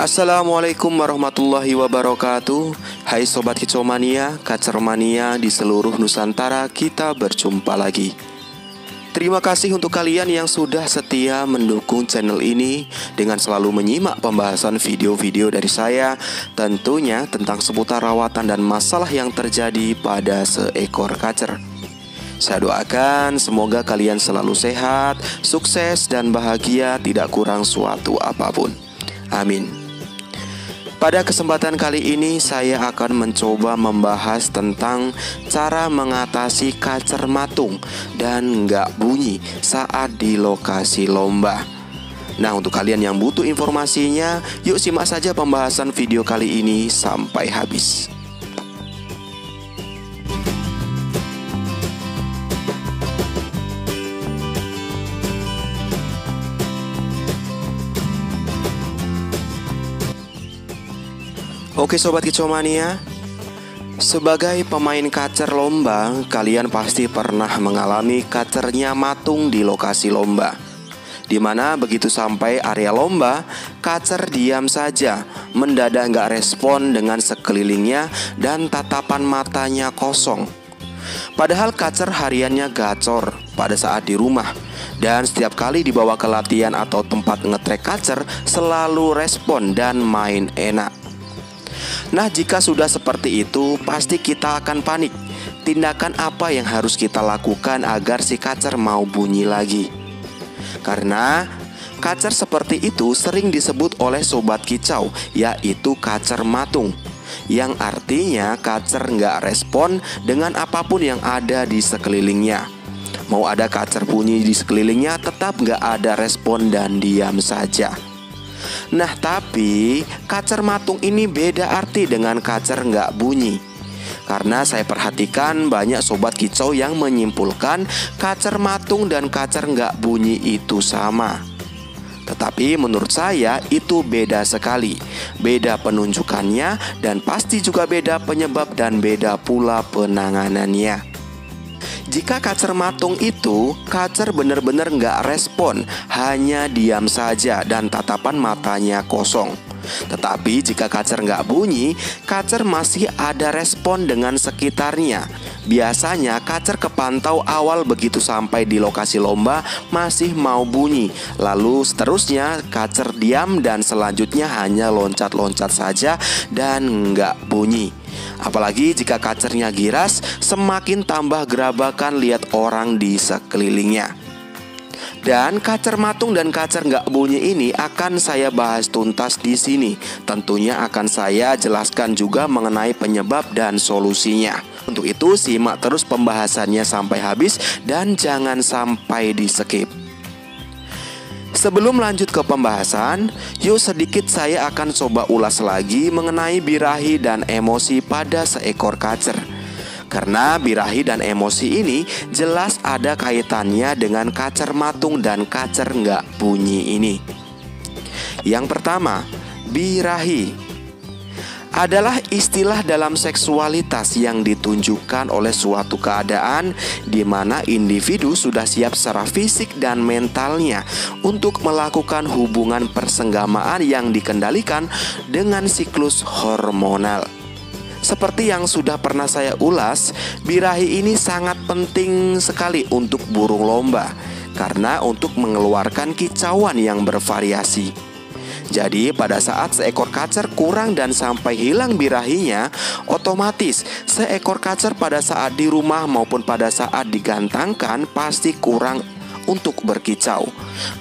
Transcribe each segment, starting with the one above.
Assalamualaikum warahmatullahi wabarakatuh. Hai Sobat Kicomania, Kacermania di seluruh Nusantara, kita berjumpa lagi. Terima kasih untuk kalian yang sudah setia mendukung channel ini dengan selalu menyimak pembahasan video-video dari saya, tentunya tentang seputar rawatan dan masalah yang terjadi pada seekor kacer. Saya doakan semoga kalian selalu sehat, sukses, dan bahagia, tidak kurang suatu apapun. Amin. Pada kesempatan kali ini saya akan mencoba membahas tentang cara mengatasi kacer matung dan nggak bunyi saat di lokasi lomba. Nah, untuk kalian yang butuh informasinya, yuk simak saja pembahasan video kali ini sampai habis. Oke Sobat Kicomania, sebagai pemain kacer lomba, kalian pasti pernah mengalami kacernya matung di lokasi lomba, dimana begitu sampai area lomba, kacer diam saja, mendadak nggak respon dengan sekelilingnya dan tatapan matanya kosong. Padahal kacer hariannya gacor pada saat di rumah, dan setiap kali dibawa ke latihan atau tempat ngetrek kacer selalu respon dan main enak. Nah, jika sudah seperti itu, pasti kita akan panik. Tindakan apa yang harus kita lakukan agar si kacer mau bunyi lagi? Karena kacer seperti itu sering disebut oleh Sobat Kicau, yaitu kacer matung, yang artinya kacer nggak respon dengan apapun yang ada di sekelilingnya. Mau ada kacer bunyi di sekelilingnya, tetap nggak ada respon dan diam saja. Nah, tapi kacer matung ini beda arti dengan kacer nggak bunyi. Karena saya perhatikan banyak Sobat Kicau yang menyimpulkan kacer matung dan kacer nggak bunyi itu sama. Tetapi menurut saya itu beda sekali. Beda penunjukannya dan pasti juga beda penyebab dan beda pula penanganannya. Jika kacer matung itu, kacer benar-benar nggak respon, hanya diam saja dan tatapan matanya kosong. Tetapi jika kacer nggak bunyi, kacer masih ada respon dengan sekitarnya. Biasanya kacer kepantau awal begitu sampai di lokasi lomba masih mau bunyi. Lalu seterusnya kacer diam dan selanjutnya hanya loncat-loncat saja dan nggak bunyi. Apalagi jika kacernya giras, semakin tambah gerabakan lihat orang di sekelilingnya. Dan kacer matung dan kacer nggak bunyi ini akan saya bahas tuntas di sini. Tentunya akan saya jelaskan juga mengenai penyebab dan solusinya. Untuk itu simak terus pembahasannya sampai habis dan jangan sampai di skip. Sebelum lanjut ke pembahasan, yuk sedikit saya akan coba ulas lagi mengenai birahi dan emosi pada seekor kacer. Karena birahi dan emosi ini jelas ada kaitannya dengan kacer matung dan kacer nggak bunyi ini. Yang pertama, birahi adalah istilah dalam seksualitas yang ditunjukkan oleh suatu keadaan di mana individu sudah siap secara fisik dan mentalnya untuk melakukan hubungan persenggamaan yang dikendalikan dengan siklus hormonal. Seperti yang sudah pernah saya ulas, birahi ini sangat penting sekali untuk burung lomba karena untuk mengeluarkan kicauan yang bervariasi. Jadi pada saat seekor kacer kurang dan sampai hilang birahinya, otomatis seekor kacer pada saat di rumah maupun pada saat digantangkan pasti kurang untuk berkicau.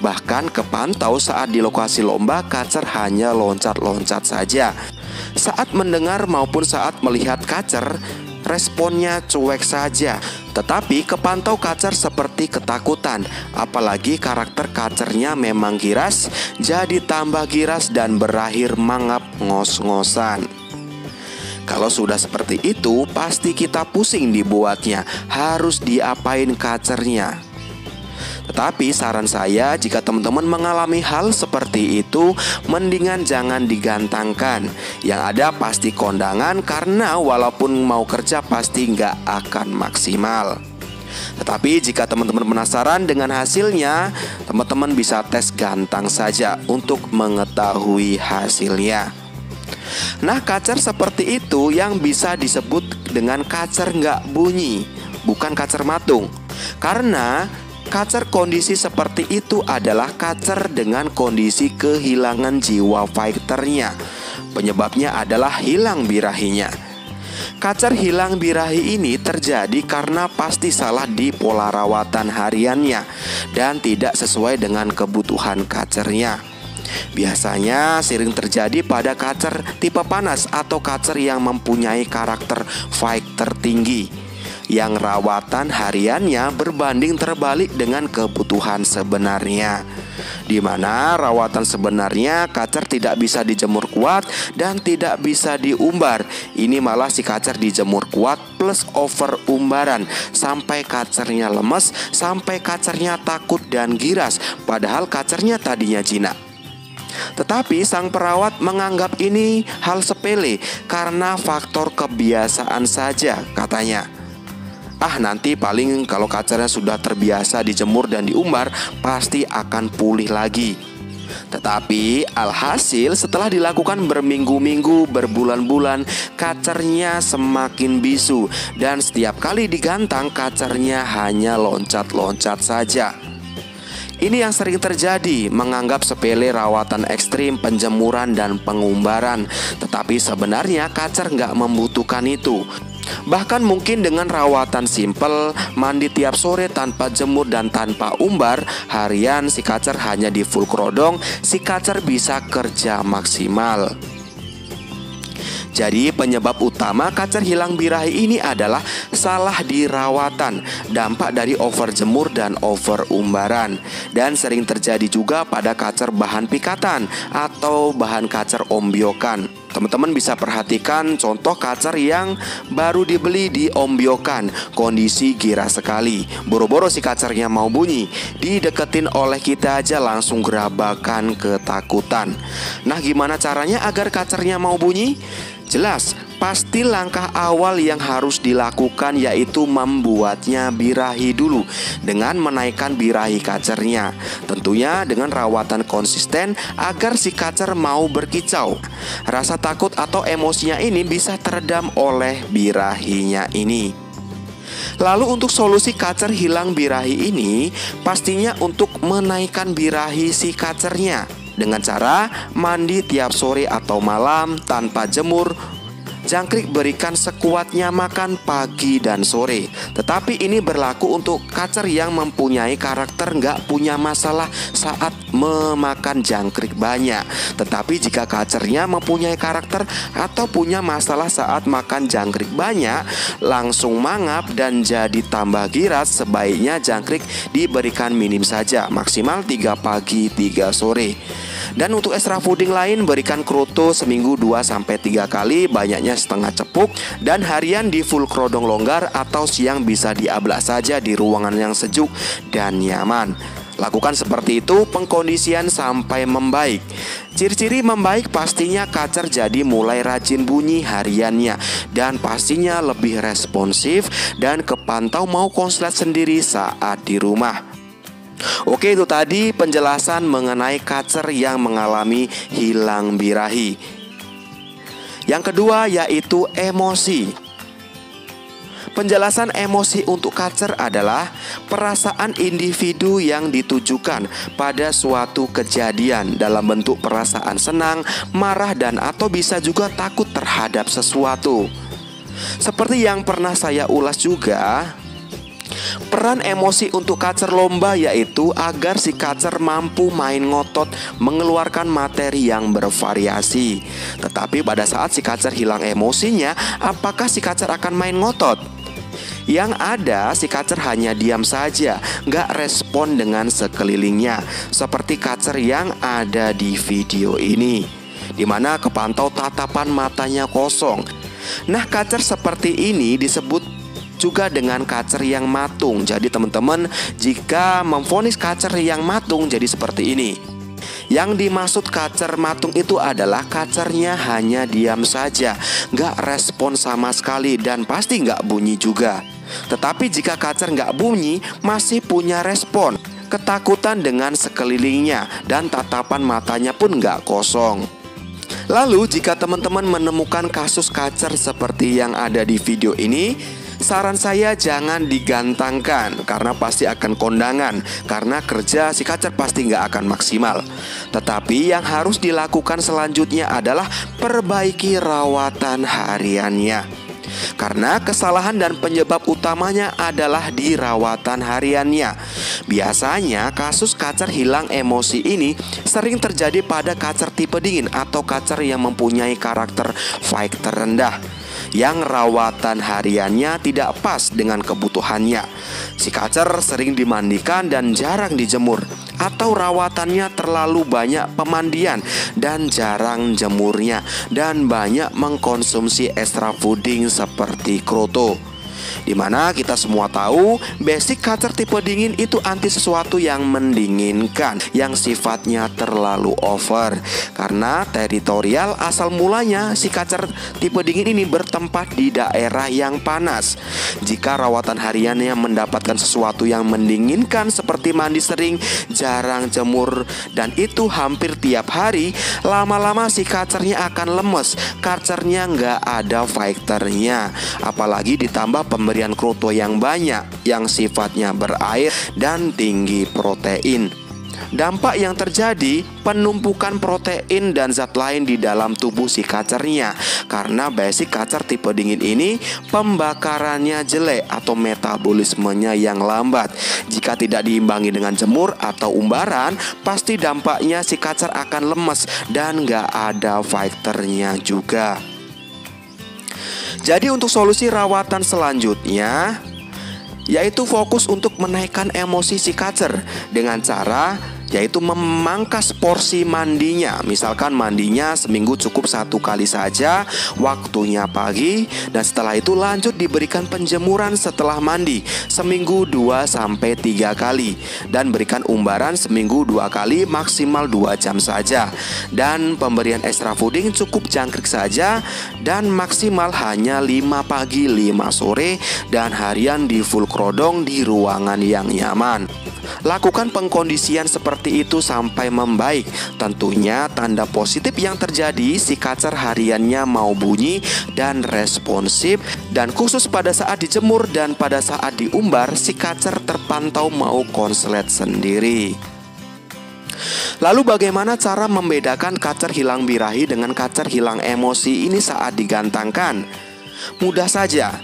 Bahkan kepantau saat di lokasi lomba kacer hanya loncat-loncat saja. Saat mendengar maupun saat melihat kacer, responnya cuek saja. Tetapi kepantau kacer seperti ketakutan. Apalagi karakter kacernya memang giras, jadi tambah giras dan berakhir mangap ngos-ngosan. Kalau sudah seperti itu, pasti kita pusing dibuatnya. Harus diapain kacernya? Tetapi saran saya, jika teman-teman mengalami hal seperti itu, mendingan jangan digantangkan. Yang ada pasti kondangan, karena walaupun mau kerja pasti nggak akan maksimal. Tetapi jika teman-teman penasaran dengan hasilnya, teman-teman bisa tes gantang saja untuk mengetahui hasilnya. Nah, kacer seperti itu yang bisa disebut dengan kacer nggak bunyi, bukan kacer matung. Karena kacer kondisi seperti itu adalah kacer dengan kondisi kehilangan jiwa fighternya. Penyebabnya adalah hilang birahinya. Kacer hilang birahi ini terjadi karena pasti salah di pola rawatan hariannya dan tidak sesuai dengan kebutuhan kacernya. Biasanya sering terjadi pada kacer tipe panas atau kacer yang mempunyai karakter fighter tinggi, yang rawatan hariannya berbanding terbalik dengan kebutuhan sebenarnya, di mana rawatan sebenarnya kacer tidak bisa dijemur kuat dan tidak bisa diumbar. Ini malah si kacer dijemur kuat plus over umbaran sampai kacernya lemes, sampai kacernya takut dan giras, padahal kacernya tadinya jinak. Tetapi sang perawat menganggap ini hal sepele karena faktor kebiasaan saja, katanya. Nanti paling kalau kacernya sudah terbiasa dijemur dan diumbar, pasti akan pulih lagi. Tetapi alhasil setelah dilakukan berminggu-minggu, berbulan-bulan, kacernya semakin bisu dan setiap kali digantang kacernya hanya loncat-loncat saja. Ini yang sering terjadi, menganggap sepele rawatan ekstrim, penjemuran dan pengumbaran. Tetapi sebenarnya kacer nggak membutuhkan itu. Bahkan mungkin dengan rawatan simpel, mandi tiap sore tanpa jemur dan tanpa umbar, harian si kacer hanya di full kerodong, si kacer bisa kerja maksimal. Jadi penyebab utama kacer hilang birahi ini adalah salah di rawatan, dampak dari over jemur dan over umbaran. Dan sering terjadi juga pada kacer bahan pikatan atau bahan kacer ombyokan. Teman-teman bisa perhatikan contoh kacer yang baru dibeli di ombyokan, kondisi giras sekali. Boro-boro si kacernya mau bunyi, dideketin oleh kita aja langsung gerabakan ketakutan. Nah, gimana caranya agar kacernya mau bunyi? Jelas, pasti langkah awal yang harus dilakukan yaitu membuatnya birahi dulu dengan menaikkan birahi kacernya. Tentunya dengan rawatan konsisten agar si kacer mau berkicau. Rasa takut atau emosinya ini bisa teredam oleh birahinya ini. Lalu untuk solusi kacer hilang birahi ini, pastinya untuk menaikkan birahi si kacernya dengan cara mandi tiap sore atau malam tanpa jemur. Jangkrik berikan sekuatnya makan pagi dan sore. Tetapi ini berlaku untuk kacer yang mempunyai karakter nggak punya masalah saat memakan jangkrik banyak. Tetapi jika kacernya mempunyai karakter atau punya masalah saat makan jangkrik banyak, langsung mangap dan jadi tambah giras, sebaiknya jangkrik diberikan minim saja, maksimal 3 pagi 3 sore. Dan untuk extra fooding lain, berikan kroto seminggu 2-3 kali, banyaknya setengah cepuk, dan harian di full kerodong longgar atau siang bisa diablak saja di ruangan yang sejuk dan nyaman. Lakukan seperti itu pengkondisian sampai membaik. Ciri-ciri membaik pastinya kacer jadi mulai rajin bunyi hariannya, dan pastinya lebih responsif dan kepantau mau konslet sendiri saat di rumah. Oke, itu tadi penjelasan mengenai kacer yang mengalami hilang birahi. Yang kedua yaitu emosi. Penjelasan emosi untuk kacer adalah perasaan individu yang ditujukan pada suatu kejadian dalam bentuk perasaan senang, marah, dan atau bisa juga takut terhadap sesuatu. Seperti yang pernah saya ulas juga, peran emosi untuk kacer lomba yaitu agar si kacer mampu main ngotot, mengeluarkan materi yang bervariasi. Tetapi pada saat si kacer hilang emosinya, apakah si kacer akan main ngotot? Yang ada si kacer hanya diam saja, gak respon dengan sekelilingnya, seperti kacer yang ada di video ini, dimana kepantau tatapan matanya kosong. Nah, kacer seperti ini disebut juga dengan kacer yang matung. Jadi teman-teman, jika memvonis kacer yang matung jadi seperti ini. Yang dimaksud kacer matung itu adalah kacernya hanya diam saja, gak respon sama sekali, dan pasti gak bunyi juga. Tetapi jika kacer nggak bunyi, masih punya respon, ketakutan dengan sekelilingnya, dan tatapan matanya pun nggak kosong. Lalu jika teman-teman menemukan kasus kacer seperti yang ada di video ini, saran saya jangan digantangkan, karena pasti akan kondangan, karena kerja si kacer pasti nggak akan maksimal. Tetapi yang harus dilakukan selanjutnya adalah perbaiki rawatan hariannya, karena kesalahan dan penyebab utamanya adalah di rawatan hariannya. Biasanya kasus kacer hilang emosi ini sering terjadi pada kacer tipe dingin atau kacer yang mempunyai karakter fight terendah, yang rawatan hariannya tidak pas dengan kebutuhannya. Si kacer sering dimandikan dan jarang dijemur, atau rawatannya terlalu banyak pemandian dan jarang jemurnya, dan banyak mengkonsumsi extra fooding seperti kroto. Dimana kita semua tahu basic kacer tipe dingin itu anti sesuatu yang mendinginkan, yang sifatnya terlalu over. Karena teritorial asal mulanya si kacer tipe dingin ini bertempat di daerah yang panas. Jika rawatan hariannya mendapatkan sesuatu yang mendinginkan seperti mandi sering, jarang jemur, dan itu hampir tiap hari, lama-lama si kacernya akan lemes. Kacernya nggak ada fighternya. Apalagi ditambah pemberian kroto yang banyak, yang sifatnya berair dan tinggi protein. Dampak yang terjadi, penumpukan protein dan zat lain di dalam tubuh si kacernya. Karena basic kacer tipe dingin ini pembakarannya jelek atau metabolismenya yang lambat. Jika tidak diimbangi dengan jemur atau umbaran, pasti dampaknya si kacer akan lemes dan gak ada fighternya juga. Jadi untuk solusi rawatan selanjutnya, yaitu fokus untuk menaikkan emosi si kacer dengan cara yaitu memangkas porsi mandinya. Misalkan mandinya seminggu cukup 1 kali saja, waktunya pagi, dan setelah itu lanjut diberikan penjemuran setelah mandi seminggu 2-3 kali, dan berikan umbaran seminggu 2 kali maksimal 2 jam saja. Dan pemberian extra fooding cukup jangkrik saja, dan maksimal hanya 5 pagi 5 sore, dan harian di full krodong di ruangan yang nyaman. Lakukan pengkondisian seperti itu sampai membaik. Tentunya tanda positif yang terjadi, si kacer hariannya mau bunyi dan responsif, dan khusus pada saat dijemur dan pada saat diumbar, si kacer terpantau mau konslet sendiri. Lalu bagaimana cara membedakan kacer hilang birahi dengan kacer hilang emosi ini saat digantangkan? Mudah saja.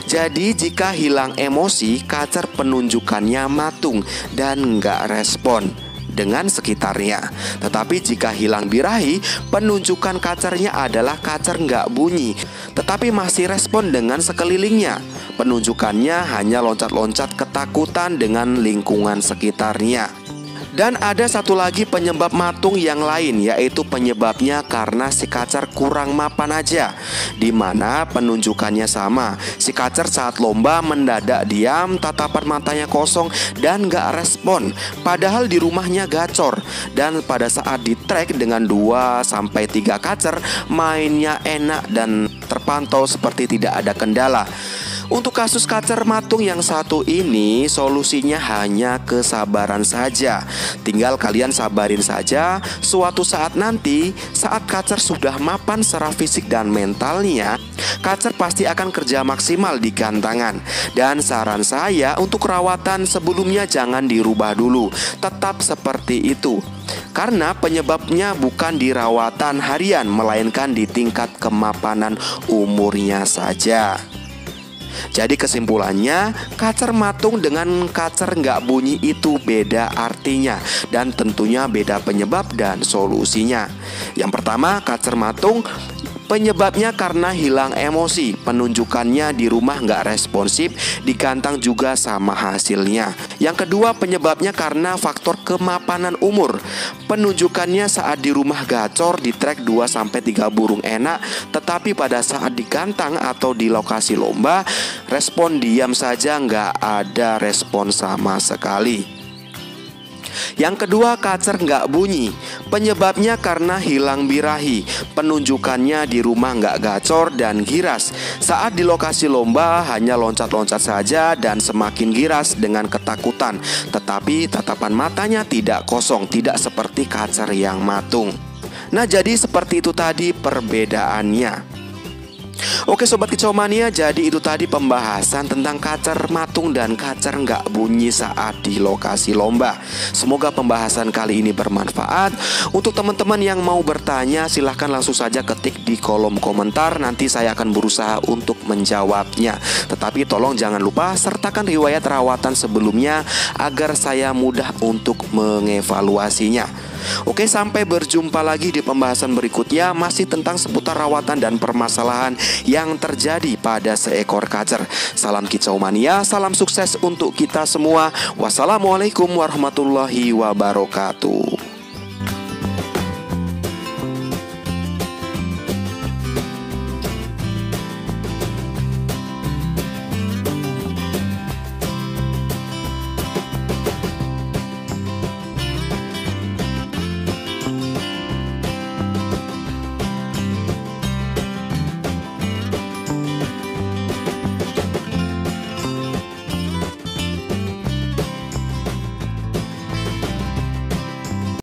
Jadi jika hilang emosi, kacer penunjukannya matung dan nggak respon dengan sekitarnya. Tetapi jika hilang birahi, penunjukan kacernya adalah kacer nggak bunyi, tetapi masih respon dengan sekelilingnya. Penunjukannya hanya loncat-loncat ketakutan dengan lingkungan sekitarnya. Dan ada satu lagi penyebab matung yang lain, yaitu penyebabnya karena si kacer kurang mapan aja, dimana penunjukannya sama. Si kacer saat lomba mendadak diam, tatapan matanya kosong dan gak respon, padahal di rumahnya gacor. Dan pada saat di track dengan 2-3 kacer, mainnya enak dan terpantau seperti tidak ada kendala. Untuk kasus kacer matung yang satu ini, solusinya hanya kesabaran saja. Tinggal kalian sabarin saja. Suatu saat nanti, saat kacer sudah mapan secara fisik dan mentalnya, kacer pasti akan kerja maksimal di gantangan. Dan saran saya untuk rawatan sebelumnya jangan dirubah dulu, tetap seperti itu. Karena penyebabnya bukan di rawatan harian, melainkan di tingkat kemapanan umurnya saja. Jadi kesimpulannya, kacer matung dengan kacer nggak bunyi itu beda artinya, dan tentunya beda penyebab dan solusinya. Yang pertama, kacer matung penyebabnya karena hilang emosi, penunjukannya di rumah nggak responsif, digantang juga sama hasilnya. Yang kedua, penyebabnya karena faktor kemapanan umur, penunjukannya saat di rumah gacor, di trek 2-3 burung enak, tetapi pada saat digantang atau di lokasi lomba, respon diam saja, nggak ada respon sama sekali. Yang kedua, kacer nggak bunyi. Penyebabnya karena hilang birahi. Penunjukannya di rumah nggak gacor dan giras. Saat di lokasi lomba hanya loncat-loncat saja dan semakin giras dengan ketakutan. Tetapi tatapan matanya tidak kosong, tidak seperti kacer yang matung. Nah, jadi seperti itu tadi perbedaannya. Oke Sobat Kicau Mania, jadi itu tadi pembahasan tentang kacer matung dan kacer nggak bunyi saat di lokasi lomba. Semoga pembahasan kali ini bermanfaat. Untuk teman-teman yang mau bertanya, silahkan langsung saja ketik di kolom komentar. Nanti saya akan berusaha untuk menjawabnya. Tetapi tolong jangan lupa sertakan riwayat rawatan sebelumnya agar saya mudah untuk mengevaluasinya. Oke, sampai berjumpa lagi di pembahasan berikutnya, masih tentang seputar rawatan dan permasalahan yang terjadi pada seekor kacer. Salam Kicau Mania, salam sukses untuk kita semua. Wassalamualaikum warahmatullahi wabarakatuh.